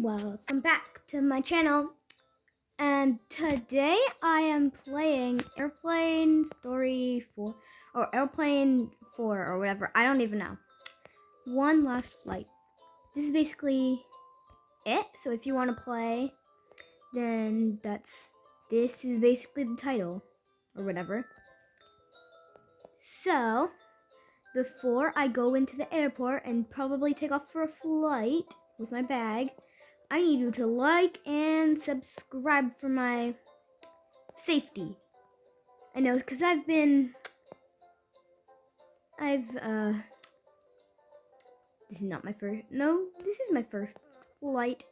welcome back to my channel. And today I am playing Airplane Story 4 or Airplane 4 or whatever. I don't even know. One Last Flight. This is basically it. So if you want to play, then this is basically the title or whatever. So before I go into the airport and probably take off for a flight with my bag, I need you to like and subscribe for my safety. I know, because this is not my first, no, this is my first flight.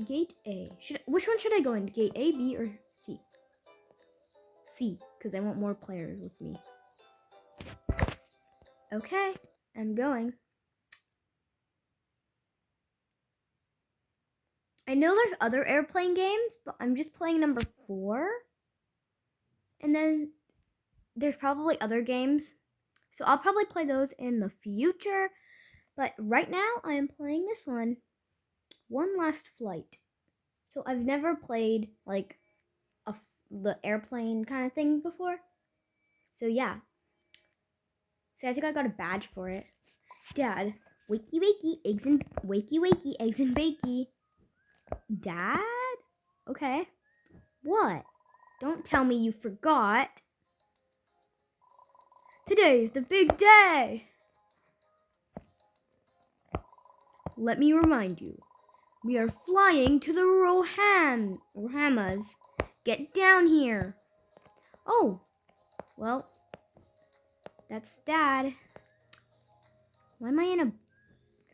Gate A. Which one should I go in? Gate A, B, or C? C, because I want more players with me. Okay, I'm going. I know there's other airplane games, but I'm just playing number 4. And then there's probably other games. So I'll probably play those in the future. But right now I am playing this one. One Last Flight. So I've never played like the airplane kind of thing before. So yeah. So I think I got a badge for it. Dad, wakey wakey, eggs and bakey. Dad? Okay. What? Don't tell me you forgot. Today's the big day. Let me remind you. We are flying to the Rohamas. Get down here. Oh, well, that's Dad. Why am I in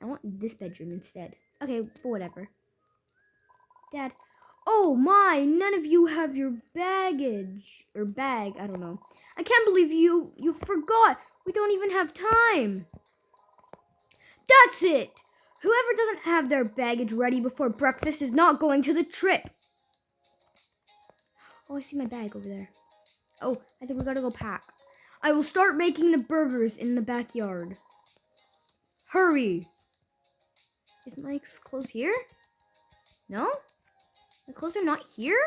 I want this bedroom instead. Okay, but whatever. Dad. Oh my, none of you have your baggage. Or bag, I don't know. I can't believe you forgot. We don't even have time. That's it. Whoever doesn't have their baggage ready before breakfast is not going to the trip. Oh, I see my bag over there. Oh, I think we gotta go pack. I will start making the burgers in the backyard. Hurry. Is my clothes here? No? My clothes are not here?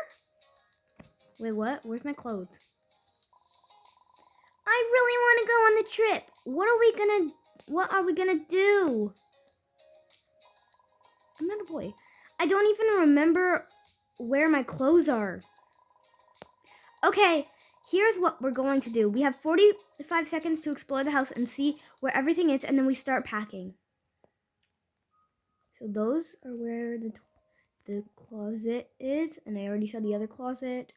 Wait, what? Where's my clothes? I really want to go on the trip. What are we gonna do? I'm not a boy. I don't even remember where my clothes are. Okay, here's what we're going to do. We have 45 seconds to explore the house and see where everything is, and then we start packing. So those are where the closet is, and I already saw the other closet.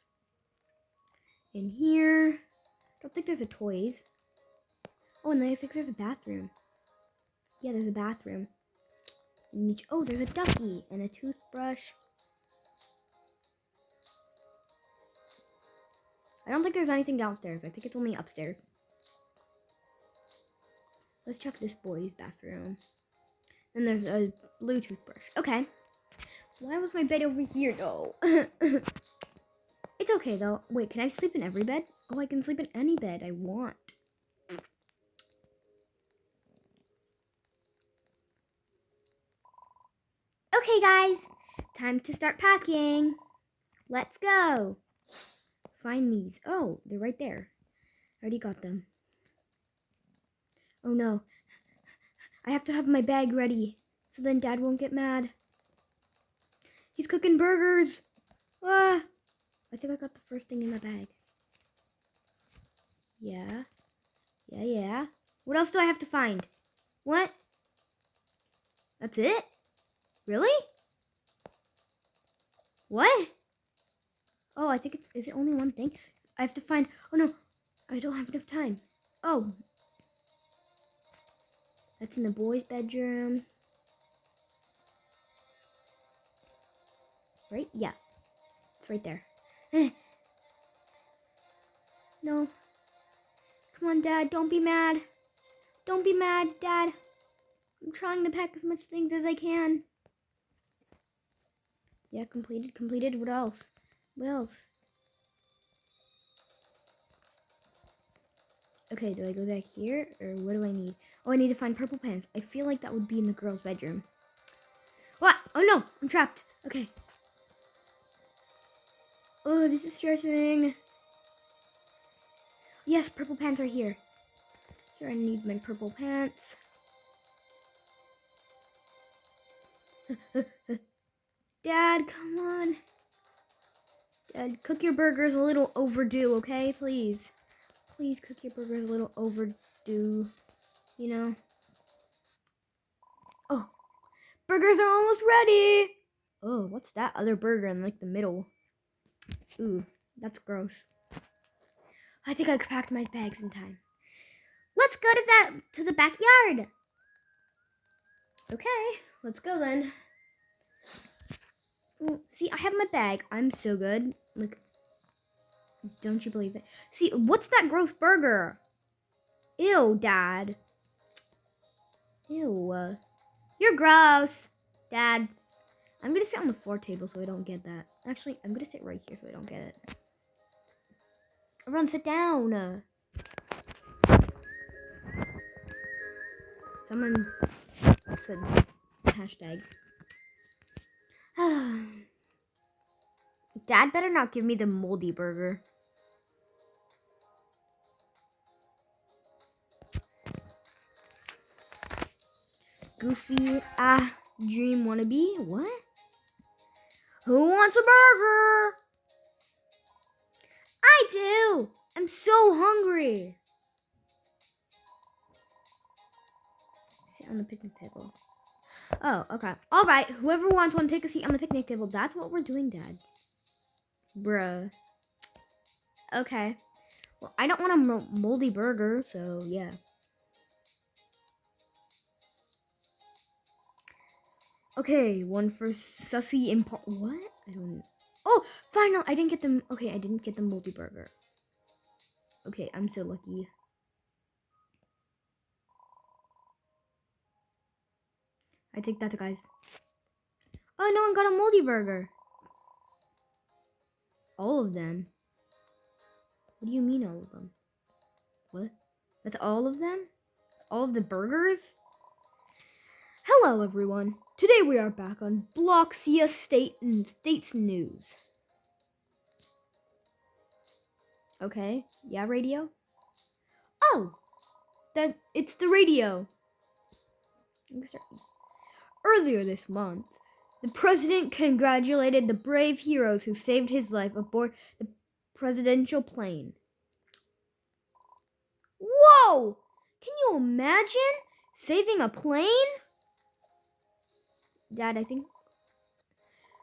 In here, I don't think there's a toys. Oh, and I think there's a bathroom. Yeah, there's a bathroom. Oh, there's a ducky and a toothbrush. I don't think there's anything downstairs. I think it's only upstairs. Let's check this boy's bathroom. And there's a blue toothbrush. Okay. Why was my bed over here, though? It's okay, though. Wait, can I sleep in every bed? Oh, I can sleep in any bed I want. Okay, guys. Time to start packing. Let's go. Find these. Oh, they're right there. I already got them. Oh, no. I have to have my bag ready, so then Dad won't get mad. He's cooking burgers. Ah! I think I got the first thing in my bag. Yeah. What else do I have to find? What? That's it? Really? What? Oh, I think is it only one thing? I have to find, oh no, I don't have enough time. Oh. That's in the boys' bedroom. Right? Yeah. It's right there. No. Come on, Dad, don't be mad. Don't be mad, Dad. I'm trying to pack as much things as I can. Yeah, completed. What else? What else? Okay, do I go back here? Or what do I need? Oh, I need to find purple pants. I feel like that would be in the girl's bedroom. What? Oh no, I'm trapped. Okay. Oh, this is stressing. Yes, purple pants are here. Here, I need my purple pants. Dad, come on. Dad, cook your burgers a little overdue, okay? Please. Please cook your burgers a little overdue. You know? Oh, burgers are almost ready. Oh, what's that other burger in like the middle? Ooh, that's gross. I think I packed my bags in time. Let's go to the backyard. Okay, let's go then. Ooh, see, I have my bag. I'm so good. Like, don't you believe it? See, what's that gross burger? Ew, Dad. Ew. You're gross, Dad. I'm gonna sit on the floor table so I don't get that. Actually, I'm gonna sit right here so I don't get it. Everyone sit down. Someone said hashtags. Dad better not give me the moldy burger. Goofy, dream wannabe? What? Who wants a burger? I do! I'm so hungry. Sit on the picnic table. Oh, okay. All right. Whoever wants one, take a seat on the picnic table. That's what we're doing, Dad. Bruh. Okay. Well, I don't want a moldy burger, so yeah. Okay, one for Sussy and what? I don't. Oh, final! I didn't get them. Okay, I didn't get the moldy burger. Okay, I'm so lucky. I take that, guys. Oh, no one got a moldy burger. All of them. What do you mean, all of them? What? That's all of them? All of the burgers? Hello, everyone. Today we are back on Bloxia States News. Okay. Yeah, radio? Oh! It's the radio. Earlier this month, the president congratulated the brave heroes who saved his life aboard the presidential plane. Whoa! Can you imagine saving a plane? Dad, I think.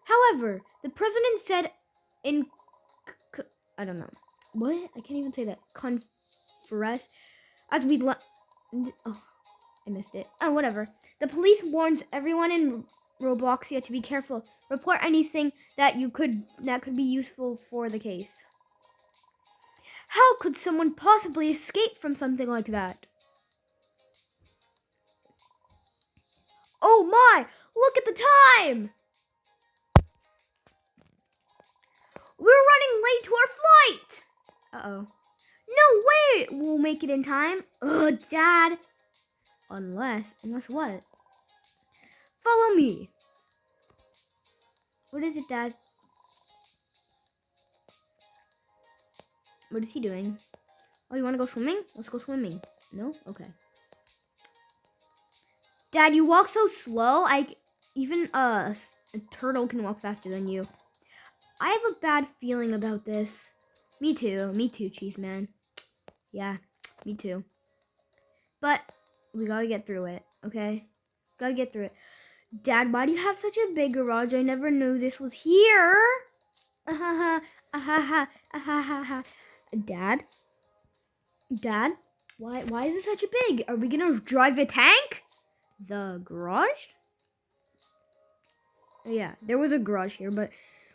However, the president said in I don't know. What? I can't even say that. Conference as we oh, I missed it. Oh, whatever. The police warns everyone in Robloxia to be careful. Report anything that could be useful for the case. How could someone possibly escape from something like that? Oh my! Look at the time! We're running late to our flight! Uh-oh. No way we'll make it in time. Ugh, Dad. Unless what? Follow me. What is it, Dad? What is he doing? Oh, you want to go swimming? Let's go swimming. No? Okay. Dad, you walk so slow. Even a turtle can walk faster than you. I have a bad feeling about this. Me too, Cheese Man. Yeah, me too. But we gotta get through it, okay? Gotta get through it. Dad, why do you have such a big garage? I never knew this was here. Dad? Why is it such a big? Are we gonna drive a tank? The garage? Yeah, there was a garage here, but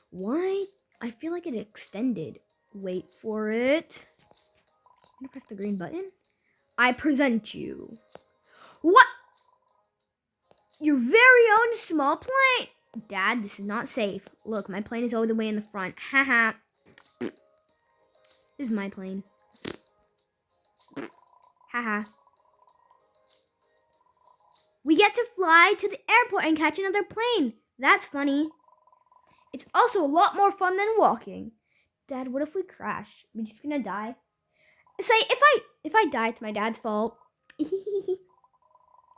why? I feel like it extended. Wait for it. I'm gonna press the green button. I present you. What? Your very own small plane. Dad, this is not safe. Look, my plane is all the way in the front. Haha. This is my plane. Haha. We get to fly to the airport and catch another plane. That's funny. It's also a lot more fun than walking. Dad, what if we crash? We're just gonna die. Say, if I die, it's my dad's fault.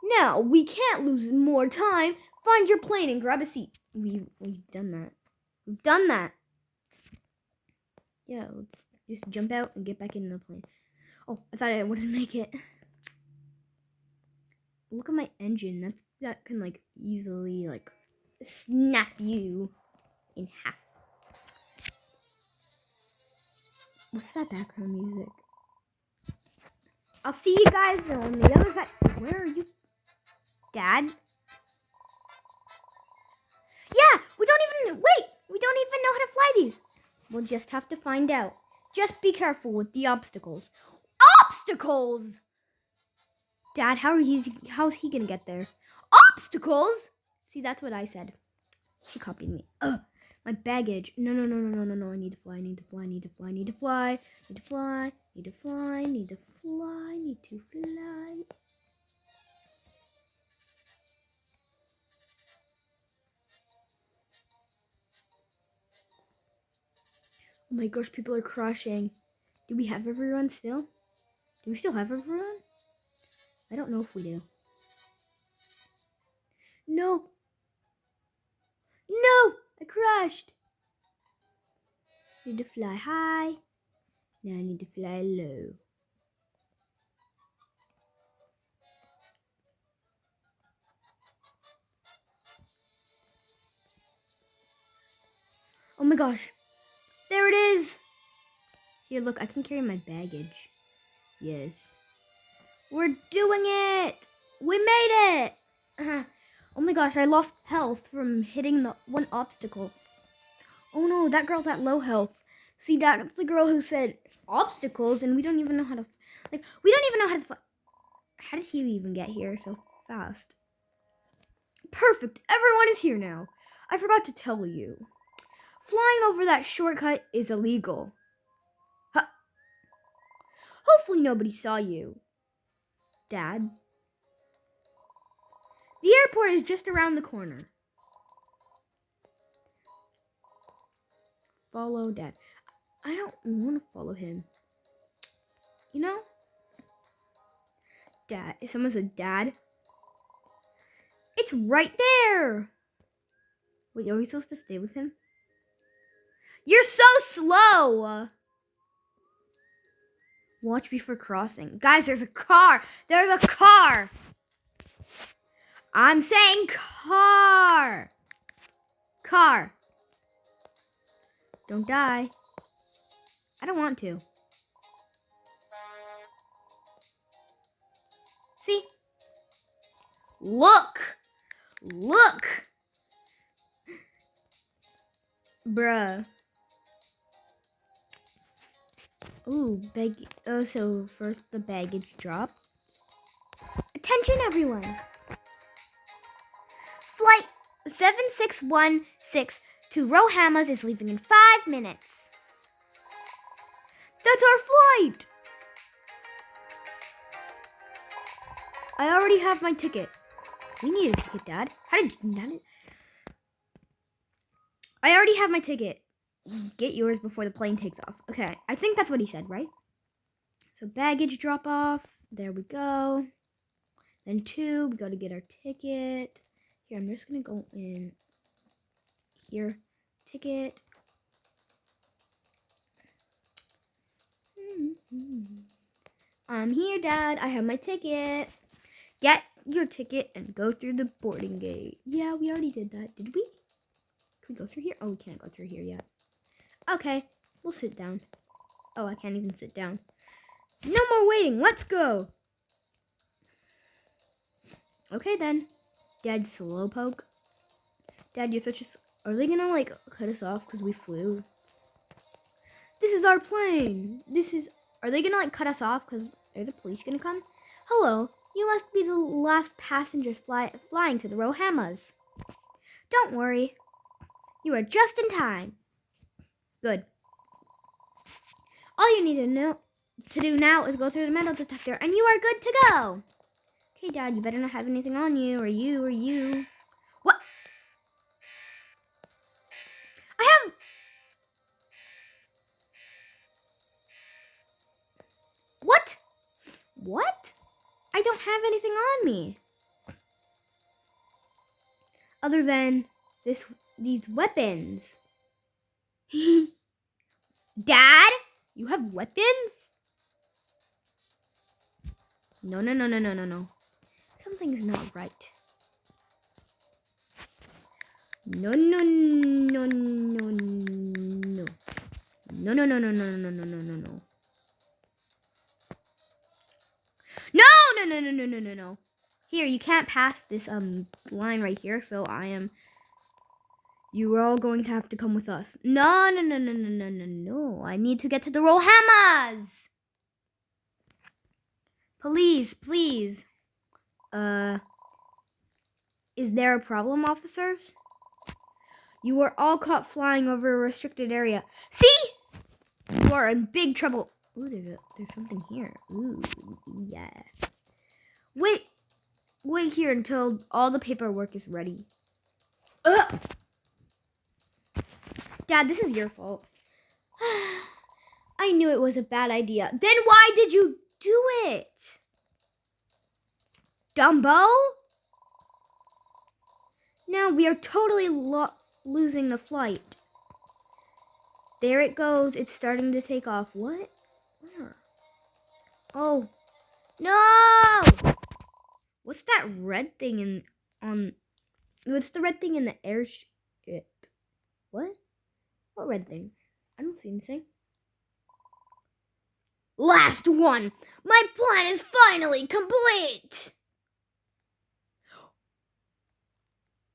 No, we can't lose more time. Find your plane and grab a seat. We've done that. We've done that. Yeah, let's just jump out and get back in the plane. Oh, I thought I wouldn't make it. Look at my engine. That can like easily like snap you in half. What's that background music? I'll see you guys on the other side. Where are you, Dad? Yeah, we don't even know how to fly these. We'll just have to find out. Just be careful with the obstacles. Obstacles! Dad, how's he gonna get there? Obstacles? See, that's what I said. She copied me. Ugh. My baggage. No. I need to fly. Oh my gosh, people are crashing. Do we have everyone still? Do we still have everyone? I don't know if we do. No, I crashed. Need to fly high. Now I need to fly low. Oh my gosh. There it is. Here, look, I can carry my baggage. Yes. We're doing it. We made it. Oh my gosh, I lost health from hitting the one obstacle. Oh no, that girl's at low health. See, that's the girl who said obstacles, and we don't even know how to, how did she even get here so fast? Perfect, everyone is here now. I forgot to tell you. Flying over that shortcut is illegal. Hopefully nobody saw you, Dad. The airport is just around the corner. Follow Dad. I don't want to follow him. You know? Dad. If someone said Dad. It's right there. Wait, are we supposed to stay with him? You're so slow. Watch before crossing. Guys, there's a car. There's a car. I'm saying car. Car. Don't die. I don't want to. See? Look. Bruh. Ooh, so first the baggage drop. Attention everyone. Flight 7616 to Rohamas is leaving in 5 minutes. That's our flight. I already have my ticket. We need a ticket, Dad. How did you not? I already have my ticket. Get yours before the plane takes off. Okay, I think that's what he said, right? So baggage drop off. There we go. Then 2, we got to get our ticket. Here, I'm just going to go in here. Ticket. I'm here, Dad. I have my ticket. Get your ticket and go through the boarding gate. Yeah, we already did that. Did we? Can we go through here? Oh, we can't go through here yet. Okay, we'll sit down. Oh, I can't even sit down. No more waiting. Let's go. Okay, then. Dad's slowpoke. Dad, you're such a... Are they gonna, like, cut us off because we flew? This is our plane. Are they gonna, like, cut us off because... Are the police gonna come? Hello. You must be the last passengers flying to the Rohamas. Don't worry. You are just in time. Good. All you need to to do now is go through the metal detector, and you are good to go. Okay, Dad, you better not have anything on you, or you. What? I have... What? What? I don't have anything on me. Other than these weapons. Dad, you have weapons? No. Something's not right. No. No. Here, you can't pass this line right here, so you are all going to have to come with us. No. I need to get to the Rohamas. Please. Is there a problem, officers? You are all caught flying over a restricted area. See? You are in big trouble. Ooh, there's something here. Ooh, yeah. Wait here until all the paperwork is ready. Ugh. Dad, this is your fault. I knew it was a bad idea. Then why did you do it? Dumbo? Now we are totally losing the flight. There it goes. It's starting to take off. What? Where? Oh. No! What's that red thing what's the red thing in the airship? What? What red thing? I don't see anything. Last one! My plan is finally complete!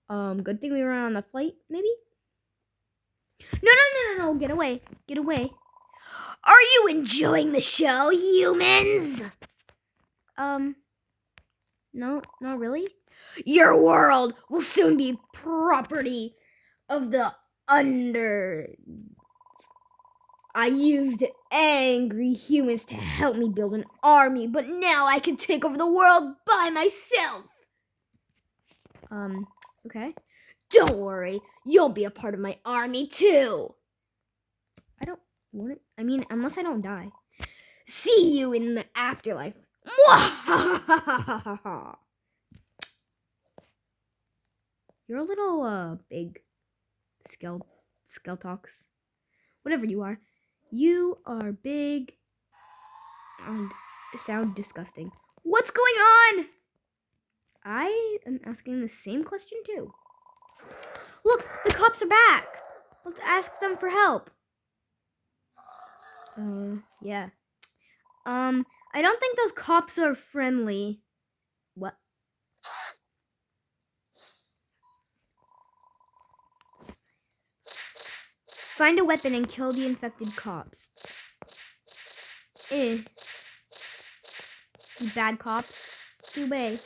Good thing we were on the flight, maybe? No, get away. Are you enjoying the show, humans? No, not really. Your world will soon be property of the I used angry humans to help me build an army, but now I can take over the world by myself. Okay. Don't worry, you'll be a part of my army too. I don't want it. I mean, unless I don't die. See you in the afterlife. You're a little big Skeltox. Whatever you are. You are big and sound disgusting. What's going on? I am asking the same question too. Look, the cops are back. Let's ask them for help. Yeah. I don't think those cops are friendly. What? Find a weapon and kill the infected cops. You bad cops. Get away.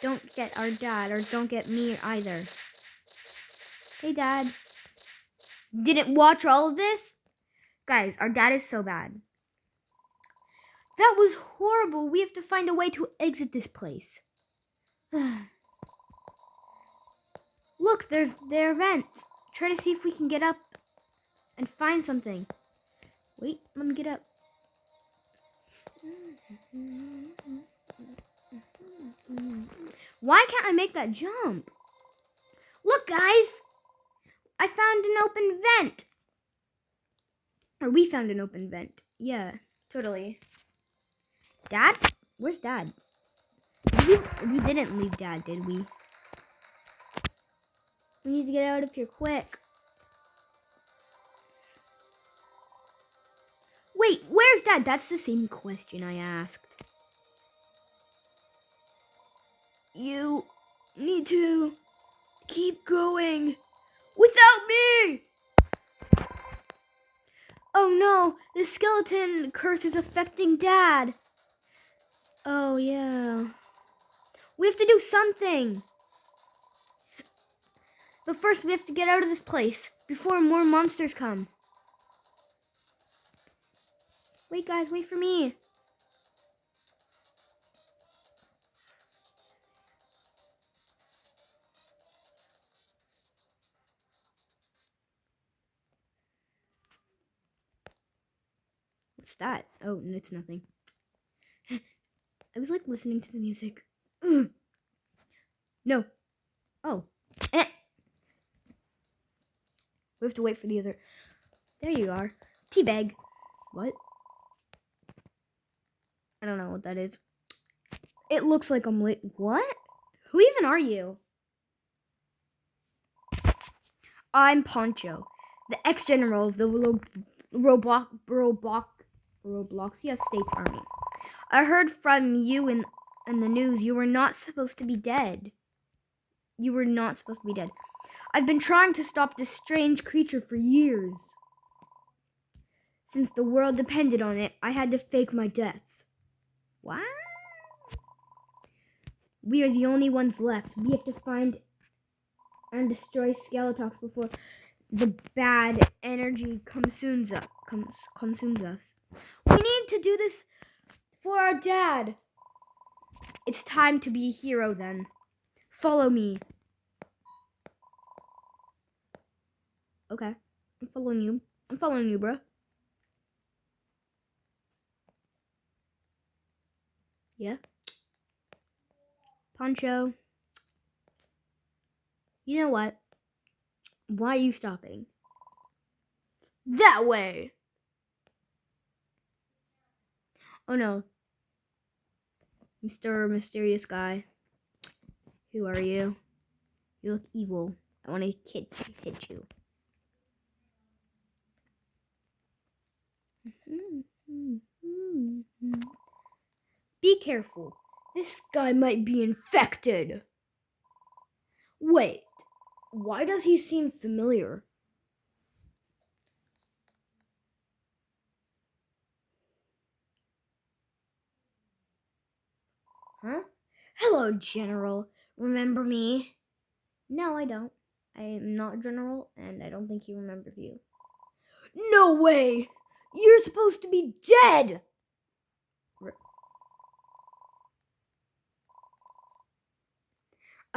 Don't get our dad, or don't get me either. Hey, Dad. Didn't watch all of this? Guys, our dad is so bad. That was horrible. We have to find a way to exit this place. Look, there's their vent. Try to see if we can get up and find something. Wait, let me get up. Why can't I make that jump? Look, guys. I found an open vent. Or we found an open vent. Yeah, totally. Dad? Where's Dad? We didn't leave Dad, did we? We need to get out of here quick. Wait, where's Dad? That's the same question I asked. You need to keep going without me. Oh no, the skeleton curse is affecting Dad. Oh yeah. We have to do something. But first we have to get out of this place before more monsters come. Wait, guys, wait for me. What's that? Oh, it's nothing. I was like listening to the music. Ugh. No. Oh. Eh. We have to wait for the other. There you are. Teabag. What? I don't know what that is. It looks like I'm late. What? Who even are you? I'm Poncho, the ex-general of the Robloxia State Army. I heard from you in the news you were not supposed to be dead. You were not supposed to be dead. I've been trying to stop this strange creature for years. Since the world depended on it, I had to fake my death. What? We are the only ones left. We have to find and destroy Skeletox before the bad energy consumes us. We need to do this for our dad. It's time to be a hero then. Follow me. Okay. I'm following you. I'm following you, bro. Yeah. Poncho. You know what? Why are you stopping? That way. Oh no. Mr. Mysterious Guy. Who are you? You look evil. I want to hit you. Be careful. This guy might be infected. Wait. Why does he seem familiar? Huh? Hello, General. Remember me? No, I don't. I am not General, and I don't think he remembers you. No way! You're supposed to be dead!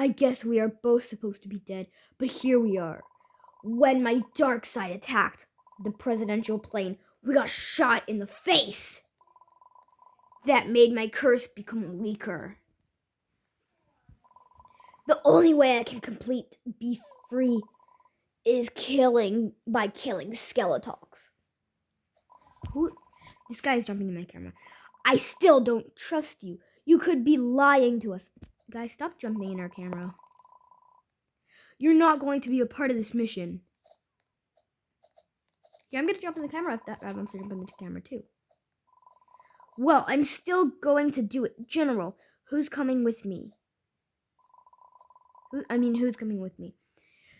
I guess we are both supposed to be dead, but here we are. When my dark side attacked the presidential plane, we got shot in the face. That made my curse become weaker. The only way I can be free is by killing Skeletox. Who? This guy is jumping in my camera. I still don't trust you. You could be lying to us. Guys, stop jumping in our camera. You're not going to be a part of this mission. Yeah, I'm going to jump in the camera if that guy wants to jump in the camera too. Well, I'm still going to do it. General, who's coming with me? Who's coming with me?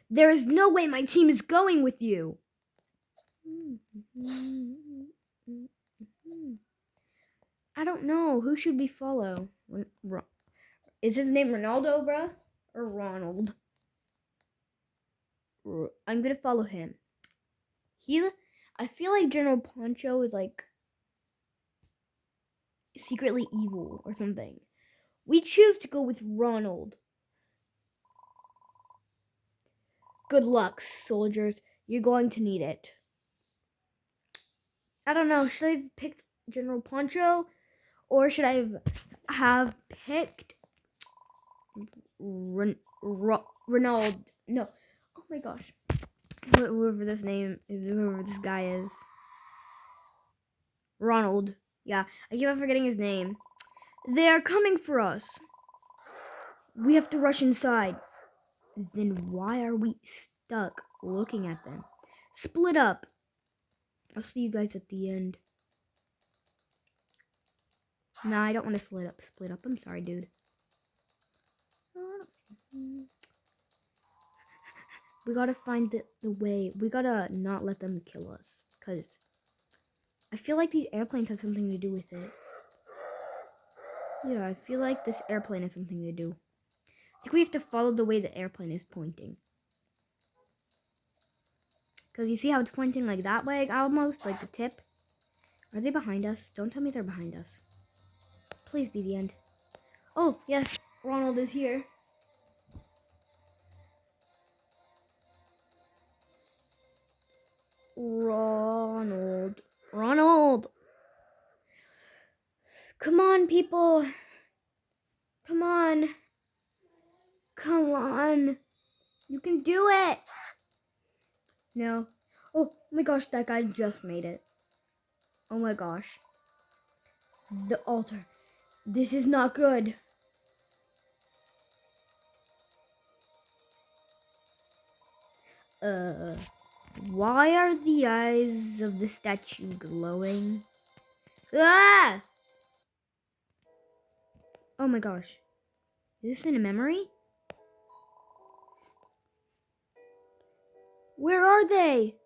There is no way my team is going with you. I don't know. Who should we follow? Is his name Ronaldo, bruh? Or Ronald? I'm gonna follow him. I feel like General Poncho is like secretly evil or something. We choose to go with Ronald. Good luck, soldiers. You're going to need it. I don't know. Should I have picked General Poncho? Or should I have picked Ronald? No. Oh my gosh. Whoever this guy is. Ronald. Yeah, I keep on forgetting his name. They are coming for us. We have to rush inside. Then why are we stuck looking at them? Split up. I'll see you guys at the end. Nah, I don't want to split up. I'm sorry, dude. We gotta find the way. We gotta not let them kill us. Because I feel like these airplanes have something to do with it. Yeah, I feel like this airplane has something to do. I think we have to follow the way the airplane is pointing. Because you see how it's pointing like that way, almost, like the tip? Are they behind us? Don't tell me they're behind us. Please be the end. Oh, yes. Ronald is here. Ronald. Ronald! Come on, people. Come on. Come on. You can do it. No. Oh my gosh, that guy just made it. Oh my gosh. The altar. This is not good. Why are the eyes of the statue glowing? Ah! Oh my gosh. Is this in a memory? Where are they?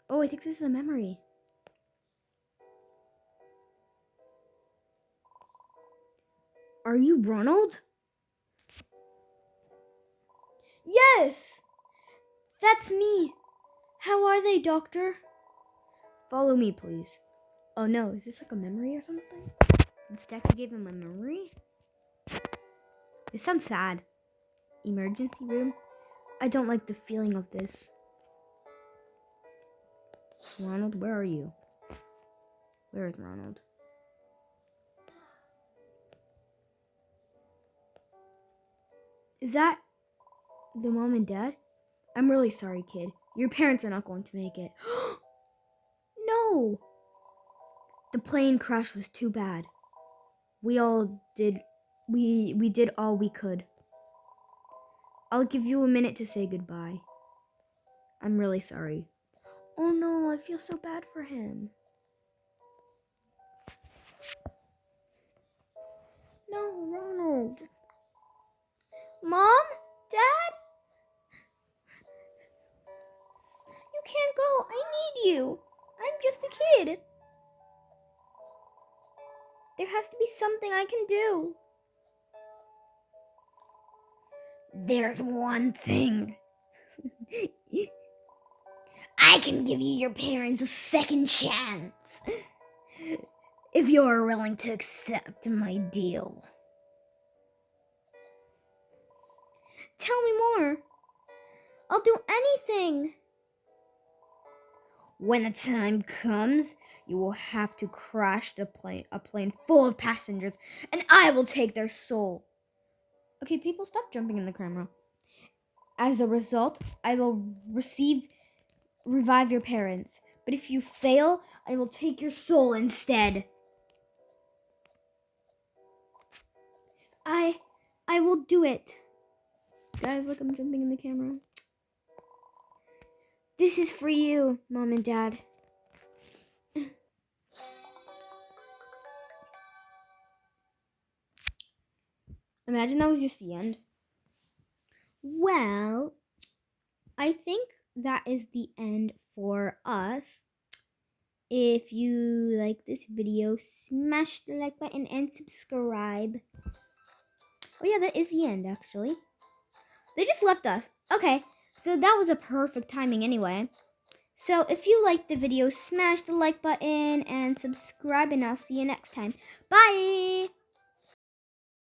Oh, I think this is a memory. Are you Ronald? Yes! That's me. How are they, Doctor? Follow me, please. Oh no, is this like a memory or something? The statue gave him a memory? This sounds sad. Emergency room? I don't like the feeling of this. Ronald, where are you? Where is Ronald? Is that the mom and dad? I'm really sorry, kid. Your parents are not going to make it. No! The plane crash was too bad. We did all we could. I'll give you a minute to say goodbye. I'm really sorry. Oh no, I feel so bad for him. No, Ronald. Mom? Dad? You can't go. I need you. I'm just a kid. There has to be something I can do. There's one thing. I can give you your parents a second chance. If you're willing to accept my deal. Tell me more. I'll do anything. When the time comes, you will have to crash a plane full of passengers, and I will take their soul. Okay, people, stop jumping in the camera. As a result, I will revive your parents. But if you fail, I will take your soul instead. I will do it. Guys, look, I'm jumping in the camera. This is for you, Mom and Dad. Imagine that was just the end. Well, I think that is the end for us. If you like this video, smash the like button and subscribe. Oh yeah, that is the end, actually. They just left us. Okay, so that was a perfect timing anyway. So if you liked the video, smash the like button and subscribe, and I'll see you next time. Bye!